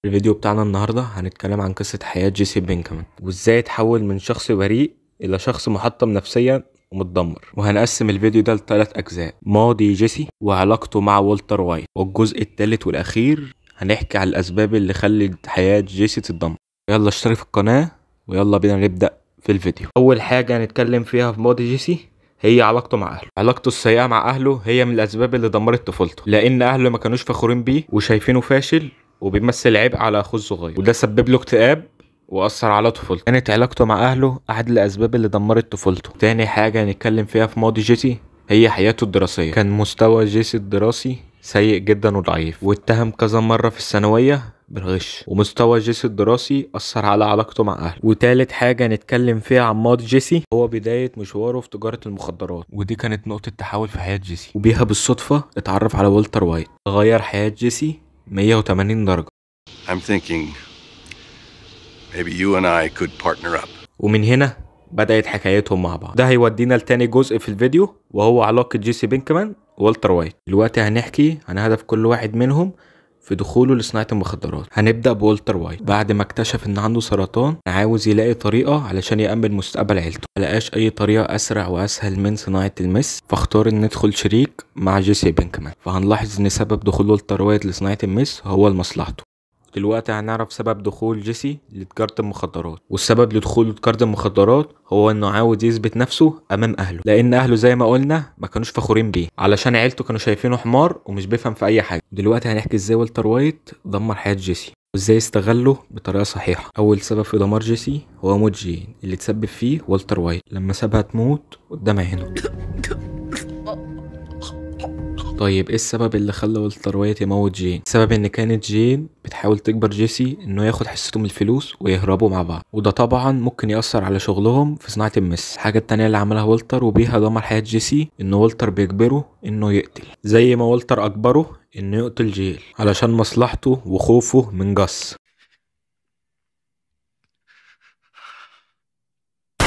الفيديو بتاعنا النهاردة هنتكلم عن قصة حياة جيسي بينكمان وازاي اتحول من شخص بريء إلى شخص محطم نفسيا ومتدمر. وهنقسم الفيديو ده لثلاث أجزاء: ماضي جيسي وعلاقته مع والتر وايت، والجزء الثالث والأخير هنحكي على الأسباب اللي خلت حياة جيسي تتدمر. يلا اشترك في القناة ويلا بينا نبدأ في الفيديو. أول حاجة هنتكلم فيها في ماضي جيسي هي علاقته مع أهله. علاقته السيئة مع أهله هي من الأسباب اللي دمرت طفولته، لأن أهله ما كانوش فخورين بيه وشايفينه فاشل وبيمثل عبء على اخوه الصغير، وده سبب له اكتئاب واثر على طفولته. كانت علاقته مع اهله احد الاسباب اللي دمرت طفولته. تاني حاجه هنتكلم فيها في ماضي جيسي هي حياته الدراسيه. كان مستوى جيسي الدراسي سيء جدا وضعيف، واتهم كذا مره في الثانويه بالغش، ومستوى جيسي الدراسي اثر على علاقته مع اهله. وتالت حاجه نتكلم فيها عن ماضي جيسي هو بدايه مشواره في تجاره المخدرات، ودي كانت نقطه تحول في حياه جيسي، وبيها بالصدفه اتعرف على والتر وايت. غير حياه جيسي 180 درجة. I'm thinking maybe you and I could partner up. ومن هنا بدأت حكايتهم مع بعض. ده هيودينا لتاني جزء في الفيديو وهو علاقة جيسي بينكمان ووالتر وايت. دلوقتي هنحكي عن هدف كل واحد منهم في دخوله لصناعة المخدرات. هنبدأ بوالتر وايت. بعد ما اكتشف ان عنده سرطان عاوز يلاقي طريقة علشان يأمن مستقبل عيلته، ملقاش اي طريقة اسرع واسهل من صناعة المس، فاختار ان يدخل شريك مع جيسي بينكمان. فهنلاحظ ان سبب دخول والتر وايت لصناعة المس هو لمصلحته. دلوقتي هنعرف سبب دخول جيسي لتجارة المخدرات، والسبب لدخوله لتجارة المخدرات هو انه عاوز يثبت نفسه امام اهله، لان اهله زي ما قلنا ما كانوش فخورين بيه، علشان عيلته كانوا شايفينه حمار ومش بيفهم في اي حاجة. دلوقتي هنحكي ازاي والتر وايت دمر حياة جيسي وازاي استغله بطريقة صحيحة. اول سبب في دمار جيسي هو موت جين اللي تسبب فيه والتر وايت لما سابها تموت قدام عينه. طيب ايه السبب اللي خلى والتر وايت يموت جين؟ السبب ان كانت جين بتحاول تجبر جيسي انه ياخد حصته من الفلوس ويهربوا مع بعض، وده طبعا ممكن يأثر على شغلهم في صناعة المس. الحاجة التانية اللي عملها والتر وبيها دمر حياة جيسي انه والتر بيجبره انه يقتل، زي ما والتر اجبره انه يقتل جيل علشان مصلحته وخوفه من جاس.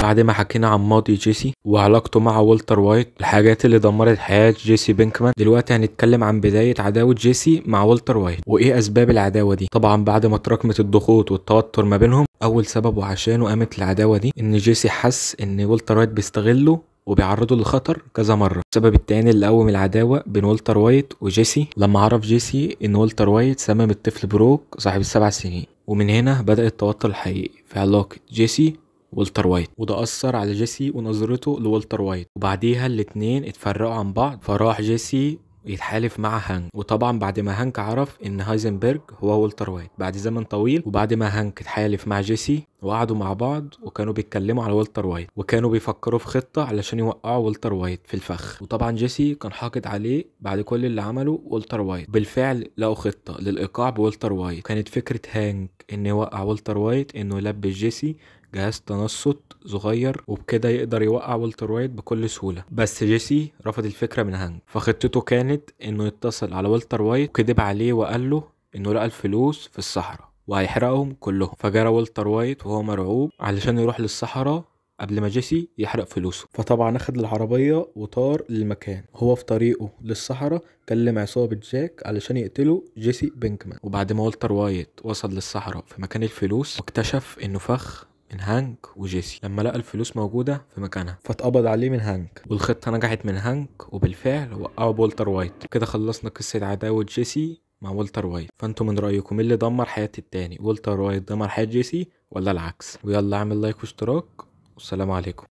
بعد ما حكينا عن ماضي جيسي وعلاقته مع والتر وايت، الحاجات اللي دمرت حياة جيسي بينكمان، دلوقتي هنتكلم عن بداية عداوة جيسي مع والتر وايت وايه اسباب العداوة دي. طبعا بعد ما تراكمت الضغوط والتوتر ما بينهم، اول سبب وعشانه قامت العداوة دي ان جيسي حس ان والتر وايت بيستغله وبيعرضه للخطر كذا مرة. السبب التاني اللي قوم العداوة بين والتر وايت وجيسي لما عرف جيسي ان والتر وايت سمم الطفل بروك صاحب ال7 سنين، ومن هنا بدأ التوتر الحقيقي في علاقة جيسي والتر وايت، وده أثر على جيسي ونظرته لوالتر وايت. وبعديها الاتنين اتفرقوا عن بعض، فراح جيسي يتحالف مع هانك. وطبعا بعد ما هانك عرف ان هايزنبرج هو والتر وايت بعد زمن طويل، وبعد ما هانك اتحالف مع جيسي وقعدوا مع بعض وكانوا بيتكلموا على والتر وايت، وكانوا بيفكروا في خطة علشان يوقعوا والتر وايت في الفخ. وطبعا جيسي كان حاقد عليه بعد كل اللي عمله والتر وايت. بالفعل لقوا خطة للإيقاع بوالتر وايت. كانت فكرة هانك ان يوقع والتر وايت انه يلبس جيسي جهاز تنصت صغير، وبكده يقدر يوقع والتر وايت بكل سهولة. بس جيسي رفض الفكرة من هانك، فخطته كانت انه يتصل على والتر وايت وكذب عليه وقال له انه لقى الفلوس في الصحراء وهيحرقهم كلهم. فجرى والتر وايت وهو مرعوب علشان يروح للصحراء قبل ما جيسي يحرق فلوسه. فطبعا اخد العربية وطار للمكان. هو في طريقه للصحراء كلم عصابة جاك علشان يقتلوا جيسي بينكمان. وبعد ما والتر وايت وصل للصحراء في مكان الفلوس، واكتشف انه فخ من هانك وجيسي لما لقى الفلوس موجودة في مكانها، فاتقبض عليه من هانك. والخطة نجحت من هانك وبالفعل وقعوا بولتر وايت. كده خلصنا قصة عداوة جيسي مع والتر وايت. فانتوا من رأيكم اللي دمر حياة التاني، والتر وايت دمر حياة جيسي ولا العكس؟ ويلا اعمل لايك واشتراك والسلام عليكم.